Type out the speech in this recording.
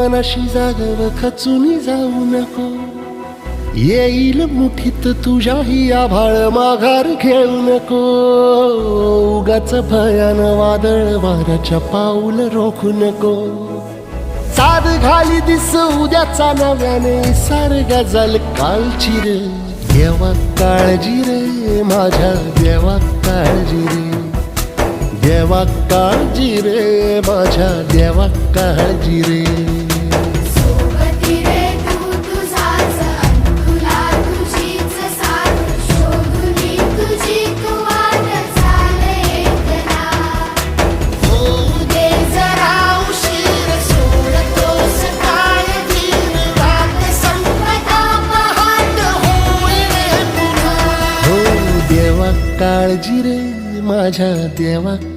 मनाशी जागव खचून जाऊ नको. येईल मुठीत तुझ्याही आभाळ माघार घेऊ नको. उगाच भयान वादळ वाऱ्याच्या पाऊल रोखू नको. साध घाली दिस उद्याचा नव्याने सार गजल कालची रे. देवा काळजी रे माझ्या देवा काळजी रे. देवा काळजी रे माझ्या देवा काळजी रे. देवा काळजी रे माझ्या देवा